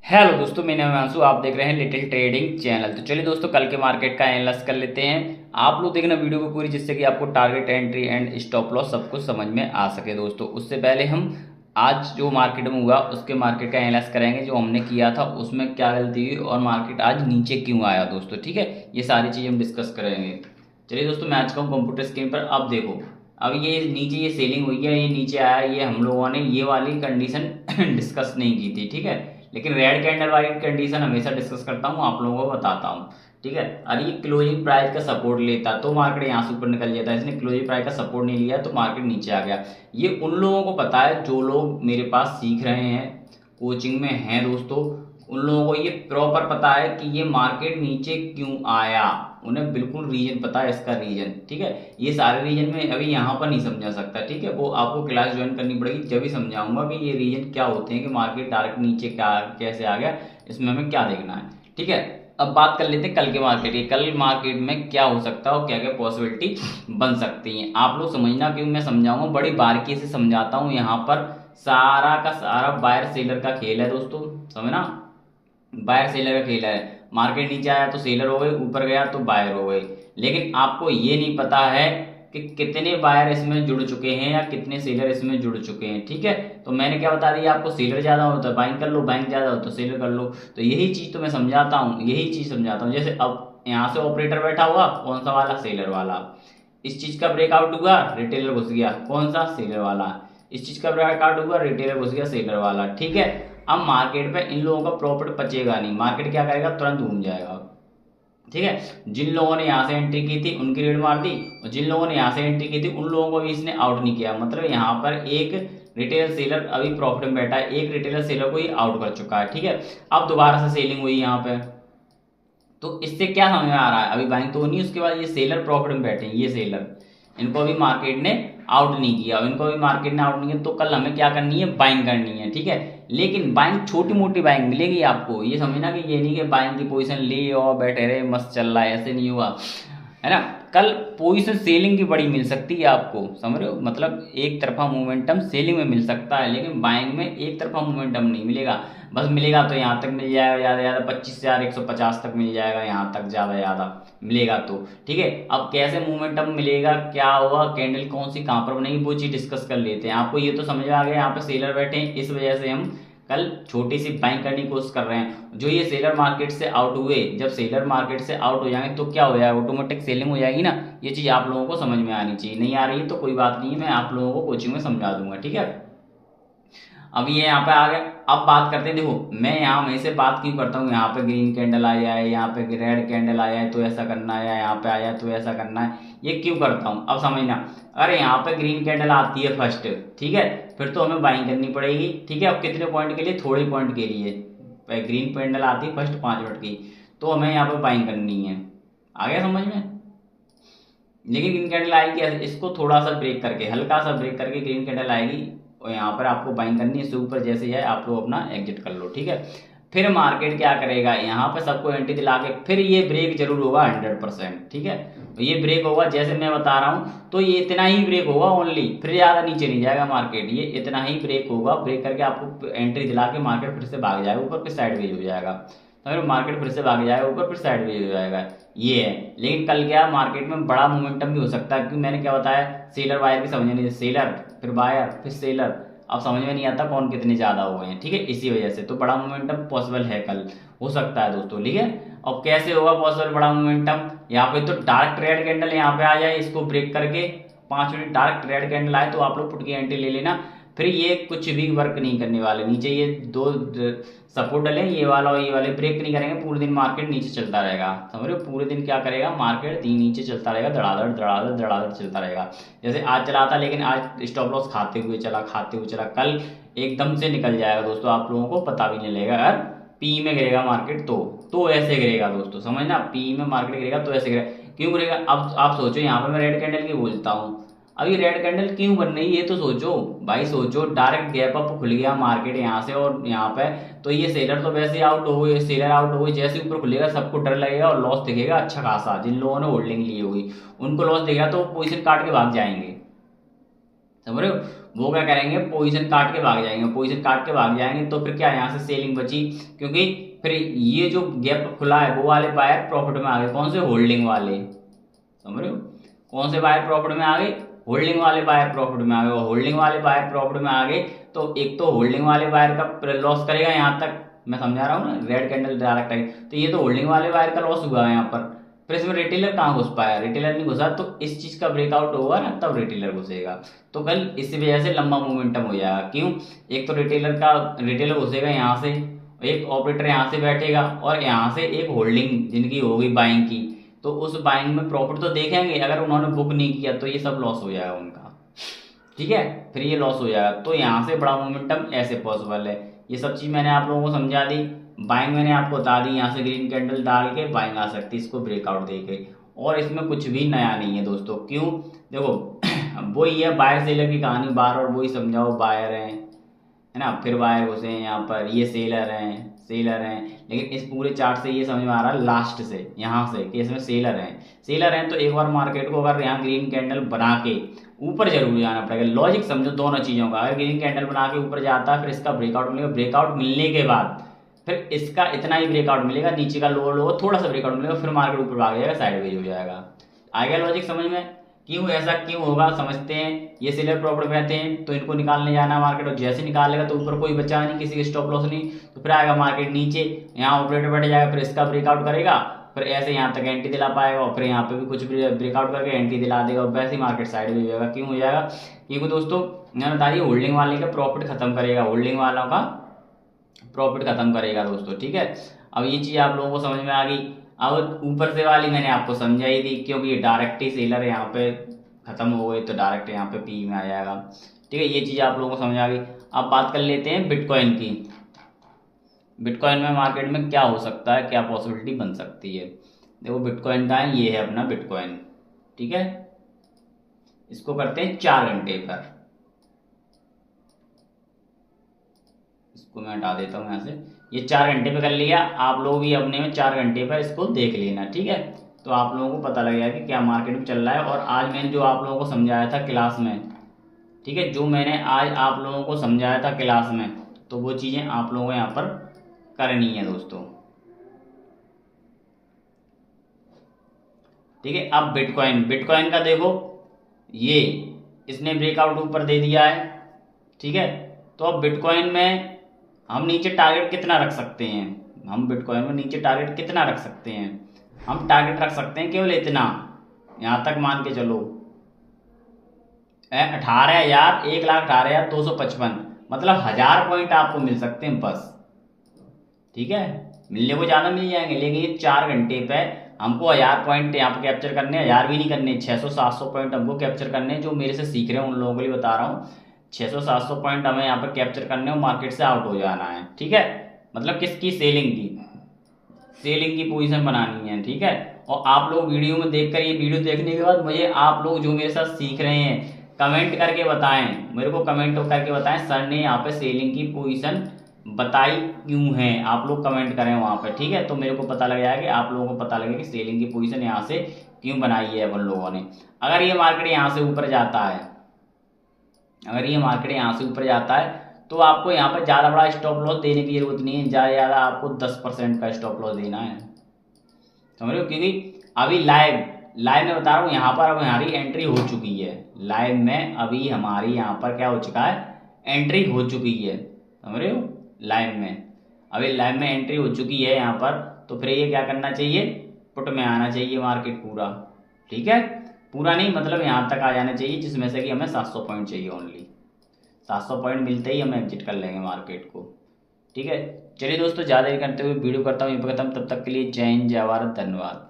Hello दोस्तों, मेरा नाम है अंशु। आप देख रहे हैं लिटिल ट्रेडिंग चैनल। तो चलिए दोस्तों, कल के मार्केट का एनालाइज कर लेते हैं। आप लोग देखना वीडियो को पूरी, जिससे कि आपको target, entry and stop loss सब कुछ समझ में आ सके। दोस्तों उससे पहले हम आज जो मार्केट में हुआ उसके मार्केट का एनालाइज करेंगे, जो हमने किया था उसमें क्या गलती हुई और मार्केट आज नीचे क्यों आया। दोस्तों ठीक है, ये सारी चीज़ हम डिस्कस करेंगे। चलिए दोस्तों, मैं आज का कंप्यूटर स्क्रीन पर। अब देखो, अब ये नीचे ये सेलिंग हुई है, ये नीचे आया, ये हम लोगों ने ये वाली कंडीशन डिस्कस नहीं की थी। ठीक है, लेकिन रेड कैंडल वाली कंडीशन हमेशा डिस्कस करता हूँ, आप लोगों को बताता हूँ। ठीक है, अरे ये क्लोजिंग प्राइस का सपोर्ट लेता तो मार्केट यहाँ से ऊपर निकल जाता है। इसने क्लोजिंग प्राइस का सपोर्ट नहीं लिया तो मार्केट नीचे आ गया। ये उन लोगों को पता है जो लोग मेरे पास सीख रहे हैं, कोचिंग में हैं दोस्तों। उन लोगों को ये प्रॉपर पता है कि ये मार्केट नीचे क्यों आया। उन्हें बिल्कुल रीजन पता है इसका रीजन। ठीक है, ये सारे रीजन में अभी यहाँ पर नहीं समझा सकता। ठीक है, वो आपको क्लास ज्वाइन करनी पड़ेगी, जब भी समझाऊंगा कि ये रीजन क्या होते हैं, कि मार्केट डायरेक्ट नीचे क्या कैसे आ गया, इसमें हमें क्या देखना है। ठीक है, अब बात कर लेते हैं कल के मार्केट की। कल मार्केट में क्या हो सकता है और क्या क्या पॉसिबिलिटी बन सकती है, आप लोग समझना। क्यों मैं समझाऊंगा, बड़ी बारीकी से समझाता हूँ। यहाँ पर सारा का सारा बायर सेलर का खेल है दोस्तों, समझना। बायर सेलर का खेल है। मार्केट नीचे आया तो सेलर हो गए, ऊपर गया तो बायर हो गए। लेकिन आपको ये नहीं पता है कि कितने बायर इसमें जुड़ चुके हैं या कितने सेलर इसमें जुड़ चुके हैं। ठीक है, तो मैंने क्या बता दिया आपको, सेलर ज्यादा हो तो बाइंग कर लो, बाइंग ज्यादा हो तो सेलर कर लो। तो यही चीज तो मैं समझाता हूँ, यही चीज समझाता हूँ। जैसे अब यहाँ से ऑपरेटर बैठा हुआ, कौन सा वाला, सेलर वाला। इस चीज का ब्रेकआउट हुआ, रिटेलर घुस गया, कौन सा, सेलर वाला। इस चीज का ब्रेकआउट हुआ, रिटेलर घुस गया, सेलर वाला। ठीक है, अब मार्केट में इन लोगों का प्रॉफिट बचेगा नहीं, मार्केट क्या करेगा, तुरंत घूम जाएगा। ठीक है, जिन लोगों ने यहाँ से एंट्री की थी उनकी रीड मार दी, और जिन लोगों ने यहाँ से एंट्री की थी उन लोगों को भी इसने आउट नहीं किया। मतलब यहाँ पर एक रिटेल सेलर अभी प्रॉफिट में बैठा है, एक रिटेलर सेलर को ही आउट कर चुका है। ठीक है, अब दोबारा से सेलिंग हुई यहाँ पे। तो इससे क्या समझ में आ रहा है, अभी बाइंग तो नहीं, उसके बाद ये सेलर प्रॉफिट में बैठे हैं, ये सेलर, इनको अभी मार्केट ने आउट नहीं किया, इनको अभी मार्केट ने आउट नहीं किया। तो कल हमें क्या करनी है, बाइंग करनी है। ठीक है, लेकिन बाइंग छोटी मोटी बाइंग मिलेगी आपको, ये समझना कि ये नहीं कि बाइंग की पोजीशन ली और बैठे रहे मस्त चल रहा है, ऐसे नहीं हुआ है ना। कल पोजीशन सेलिंग की बड़ी मिल सकती है आपको, समझ रहे हो। मतलब एक तरफा मोमेंटम सेलिंग में मिल सकता है, लेकिन बाइंग में एक तरफा मोमेंटम नहीं मिलेगा। बस मिलेगा तो यहाँ तक मिल जाएगा, ज़्यादा ज़्यादा 25,150 तक मिल जाएगा, यहाँ तक ज़्यादा ज़्यादा मिलेगा तो। ठीक है, अब कैसे मोमेंटम मिलेगा, क्या होगा, कैंडल कौन सी कहाँ पर बनेगी, वो चीज़ डिस्कस कर लेते हैं। आपको ये तो समझ में आ गया, यहाँ पे सेलर बैठे हैं, इस वजह से हम कल छोटी सी बाइंग करने की कोशिश कर रहे हैं। जो ये सेलर मार्केट से आउट हुए, जब सेलर मार्केट से आउट हो जाएंगे तो क्या हो जाएगा, ऑटोमेटिक सेलिंग हो जाएगी ना। ये चीज़ आप लोगों को समझ में आनी चाहिए। नहीं आ रही है तो कोई बात नहीं है, मैं आप लोगों को कोचिंग में समझा दूंगा। ठीक है, अब ये यहाँ पे आ गया। अब बात करते हैं, देखो मैं यहाँ हमेशा बात क्यों करता हूँ, यहाँ पे ग्रीन कैंडल आया है, यहाँ पे रेड कैंडल आया है तो ऐसा करना है, यहाँ पे आया है तो ऐसा करना है, ये क्यों करता हूँ अब समझना। अरे यहाँ पे ग्रीन कैंडल आती है फर्स्ट, ठीक है, फिर तो हमें बाइंग करनी पड़ेगी। ठीक है, अब कितने पॉइंट के लिए, थोड़े पॉइंट के लिए ग्रीन कैंडल आती है फर्स्ट 5 मिनट की, तो हमें यहाँ पे बाइंग करनी है। आ गया समझ में। लेकिन ग्रीन कैंडल आएगी कैसे, इसको थोड़ा सा ब्रेक करके, हल्का सा ब्रेक करके ग्रीन कैंडल आएगी, और यहाँ पर आपको बाइंग करनी है। इससे ऊपर जैसे है आप लोग अपना एग्जिट कर लो। ठीक है, फिर मार्केट क्या करेगा, यहाँ पे सबको एंट्री दिला के फिर ये ब्रेक जरूर होगा 100%। ठीक है, तो ये ब्रेक होगा जैसे मैं बता रहा हूँ, तो ये इतना ही ब्रेक होगा ओनली, फिर ज़्यादा नीचे नहीं जाएगा मार्केट, ये इतना ही ब्रेक होगा। ब्रेक करके आपको एंट्री दिला के मार्केट फिर से भाग जाएगा ऊपर, फिर साइडवेज हो जाएगा। तो मार्केट फिर से भाग जाएगा ऊपर, फिर साइडवेज हो जाएगा, ये है। लेकिन कल क्या मार्केट में बड़ा मोमेंटम भी हो सकता है, क्योंकि मैंने क्या बताया, सेलर बायर की समझ नहीं, सेलर फिर बायर फिर सेलर, अब समझ में नहीं आता कौन कितने ज्यादा हो गए हैं। ठीक है, इसी वजह से तो बड़ा मोमेंटम पॉसिबल है, कल हो सकता है दोस्तों। ठीक है, अब कैसे होगा पॉसिबल बड़ा मोमेंटम, यहाँ पे तो डार्क रेड कैंडल यहाँ पे आ जाए, इसको ब्रेक करके 5 मिनट डार्क रेड कैंडल आए तो आप लोग पुट की एंट्री ले लेना। फिर ये कुछ भी वर्क नहीं करने वाले, नीचे ये दो सपोर्ट डले, ये वाला और ये वाले ब्रेक नहीं करेंगे, पूरे दिन मार्केट नीचे चलता रहेगा। समझ रहे हो, पूरे दिन क्या करेगा मार्केट, नीचे चलता रहेगा, धड़ाधड़ धड़ाधड़ धड़ाधड़ चलता रहेगा। जैसे आज चला था, लेकिन आज स्टॉप लॉस खाते हुए चला, खाते हुए चला, कल एकदम से निकल जाएगा दोस्तों, आप लोगों को पता भी नहीं लगेगा। अगर पी में गिरेगा मार्केट तो ऐसे गिरेगा दोस्तों, समझना, पी में मार्केट गिरेगा तो ऐसे गिरेगा। क्यों गिरेगा, अब आप सोचो, यहाँ पे मैं रेड कैंडल की बोलता हूँ, अभी रेड कैंडल क्यों बन रही है ये तो सोचो भाई, सोचो। डायरेक्ट गैप अप खुल गया मार्केट यहाँ से और यहाँ पे, तो ये सेलर तो वैसे ही आउट हो गए, सेलर आउट हो गए, जैसे ऊपर खुलेगा सबको डर लगेगा और लॉस दिखेगा अच्छा खासा। जिन लोगों ने होल्डिंग ली होगी उनको लॉस दिखेगा तो पोजीशन काट के भाग जाएंगे। समझ रहे हो। वो क्या करेंगे, पोजीशन काट के भाग जाएंगे, पोजीशन काट के भाग जाएंगे तो फिर क्या यहाँ से सेलिंग बची, क्योंकि फिर ये जो गैप खुला है वो वाले बायर प्रॉफिट में आ गए, कौन से, होल्डिंग वाले, समझ रहे हो। कौन से बायर प्रॉफिट में आ गए, होल्डिंग वाले बायर प्रॉफिट में आ गए, और होल्डिंग वाले बायर प्रॉफिट में आ गए तो एक तो होल्डिंग वाले बायर का लॉस करेगा, यहाँ तक मैं समझा रहा हूँ ना, रेड कैंडल डायरेक्ट आई तो ये तो होल्डिंग वाले बायर का लॉस हुआ है यहाँ पर। फिर इसमें रिटेलर कहाँ घुस पाया, रिटेलर नहीं घुसा, तो इस चीज का ब्रेकआउट होगा ना तब रिटेलर घुसेगा। तो कल इसी वजह से लंबा मोमेंटम हो जाएगा। क्यों, एक तो रिटेलर घुसेगा यहाँ से, एक ऑपरेटर यहाँ से बैठेगा, और यहाँ से एक होल्डिंग जिनकी होगी बाइंग की, तो उस बाइंग में प्रॉफिट तो देखेंगे, अगर उन्होंने बुक नहीं किया तो ये सब लॉस हो जाएगा उनका, ठीक है, फिर ये लॉस हो जाएगा। तो यहाँ से बड़ा मोमेंटम ऐसे पॉसिबल है। ये सब चीज़ मैंने आप लोगों को समझा दी। बाइंग मैंने आपको बता दी, यहाँ से ग्रीन कैंडल डाल के बाइंग आ सकती है इसको ब्रेकआउट दे के, और इसमें कुछ भी नया नहीं है दोस्तों। क्यों, देखो वही है बायर सेलर की कहानी, बार और वही समझाओ, बायर है ना, फिर बायर घुसे हैं यहाँ पर, ये सेलर हैं, लेकिन इस पूरे चार्ट से ये समझ में आ रहा है लास्ट से यहाँ से कि इसमें सेलर हैं तो एक बार मार्केट को अगर यहाँ ग्रीन कैंडल बना के ऊपर जरूर जाना पड़ेगा। लॉजिक समझो दोनों चीज़ों का, अगर ग्रीन कैंडल बना के ऊपर जाता है फिर इसका ब्रेकआउट मिलेगा, ब्रेकआउट मिलने के बाद फिर इसका इतना ही ब्रेकआउट मिलेगा, नीचे का लोअर थोड़ा सा ब्रेकआउट मिलेगा, फिर मार्केट ऊपर भाग जाएगा, साइडवेज हो जाएगा। आ गया लॉजिक समझ में, क्यों ऐसा क्यों होगा समझते हैं। ये सेलर प्रॉफिट में रहते हैं तो इनको निकालने जाना मार्केट, और जैसे निकालेगा तो ऊपर कोई बचा नहीं, किसी के स्टॉप लॉस नहीं, तो फिर आएगा मार्केट नीचे, यहाँ ऑपरेटर बैठ जाएगा, फिर इसका ब्रेकआउट करेगा, फिर ऐसे यहाँ तक एंट्री दिला पाएगा, और फिर यहाँ पे भी कुछ ब्रेकआउट करके एंट्री दिला देगा, और वैसे ही मार्केट साइड में हो जाएगा। क्यों हो जाएगा, क्योंकि दोस्तों मैंने बता दिया होल्डिंग वाले का प्रॉफिट खत्म करेगा, होल्डिंग वालों का प्रॉफिट खत्म करेगा दोस्तों, ठीक है। अब ये चीज़ आप लोगों को समझ में आ गई। अब ऊपर से वाली मैंने आपको समझाई थी, क्योंकि ये डायरेक्ट ही सेलर यहाँ पे खत्म हो गए तो डायरेक्ट यहाँ पे पी में आ जाएगा, ठीक है। ये चीज़ आप लोगों को समझ आ गई। अब बात कर लेते हैं बिटकॉइन की। बिटकॉइन में मार्केट में क्या हो सकता है, क्या पॉसिबिलिटी बन सकती है। देखो बिटकॉइन का है, ये है अपना बिटकॉइन, ठीक है। इसको करते हैं 4 घंटे पर, इसको मैं हटा देता हूँ यहाँ से। ये 4 घंटे पे कर लिया, आप लोग भी अपने में 4 घंटे पर इसको देख लेना, ठीक है। तो आप लोगों को पता लगेगा कि क्या मार्केट में चल रहा है। और आज मैंने जो आप लोगों को समझाया था क्लास में, ठीक है, जो मैंने आज आप लोगों को समझाया था क्लास में, तो वो चीज़ें आप लोगों को यहाँ पर करनी है दोस्तों, ठीक है। अब बिटकॉइन का देखो, ये इसने ब्रेकआउट ऊपर दे दिया है, ठीक है। तो अब बिटकॉइन में हम नीचे टारगेट कितना रख सकते हैं, हम बिटकॉइन में नीचे टारगेट कितना रख सकते हैं, हम टारगेट रख सकते हैं केवल इतना, यहाँ तक मान के चलो 18,000, 1,18,255, मतलब 1000 पॉइंट आपको मिल सकते हैं बस, ठीक है। मिलने को ज़्यादा मिल जाएंगे, लेकिन ये 4 घंटे पे हमको 1000 पॉइंट यहाँ पे कैप्चर करने, 1000 भी नहीं करने, 600-700 पॉइंट हमको कैप्चर करने, जो मेरे से सीख रहे हैं उन लोगों के लिए बता रहा हूँ। 600-700 पॉइंट हमें यहाँ पर कैप्चर करने और मार्केट से आउट हो जाना है, ठीक है। मतलब किसकी, सेलिंग की पोजीशन बनानी है, ठीक है। और आप लोग वीडियो में देखकर, ये वीडियो देखने के बाद मुझे आप लोग जो मेरे साथ सीख रहे हैं कमेंट करके बताएं, मेरे को कमेंट करके बताएं सर ने यहाँ पे सेलिंग की पोजीशन बताई क्यों है, आप लोग कमेंट करें वहाँ पे, ठीक है। तो मेरे को पता लग जाएगा कि आप लोगों को पता लगे कि सेलिंग की पोजीशन यहाँ से क्यों बनाई है अपन लोगों ने। अगर ये मार्केट यहाँ से ऊपर जाता है, अगर ये मार्केट यहाँ से ऊपर जाता है तो आपको यहाँ पर ज़्यादा बड़ा स्टॉप लॉस देने की जरूरत नहीं है, ज़्यादा से ज़्यादा आपको 10% का स्टॉप लॉस देना है, समझ रहे हो। क्योंकि अभी लाइव में बता रहा हूँ, यहाँ पर अब हमारी एंट्री हो चुकी है, लाइव में अभी हमारी यहाँ पर क्या हो चुका है, एंट्री हो चुकी है, समझ रहे हो। लाइव में अभी लाइव में एंट्री हो चुकी है यहाँ पर, तो फिर ये क्या करना चाहिए, पुट में आना चाहिए मार्केट पूरा, ठीक है। पूरा नहीं मतलब यहाँ तक आ जाना चाहिए, जिसमें से कि हमें 700 पॉइंट चाहिए ओनली, 700 पॉइंट मिलते ही हम एग्जिट कर लेंगे मार्केट को, ठीक है। चलिए दोस्तों, ज़्यादा देर करते हुए वीडियो करता हूँ ये खत्म, तब तक के लिए जय हिंद, जय भारत, धन्यवाद।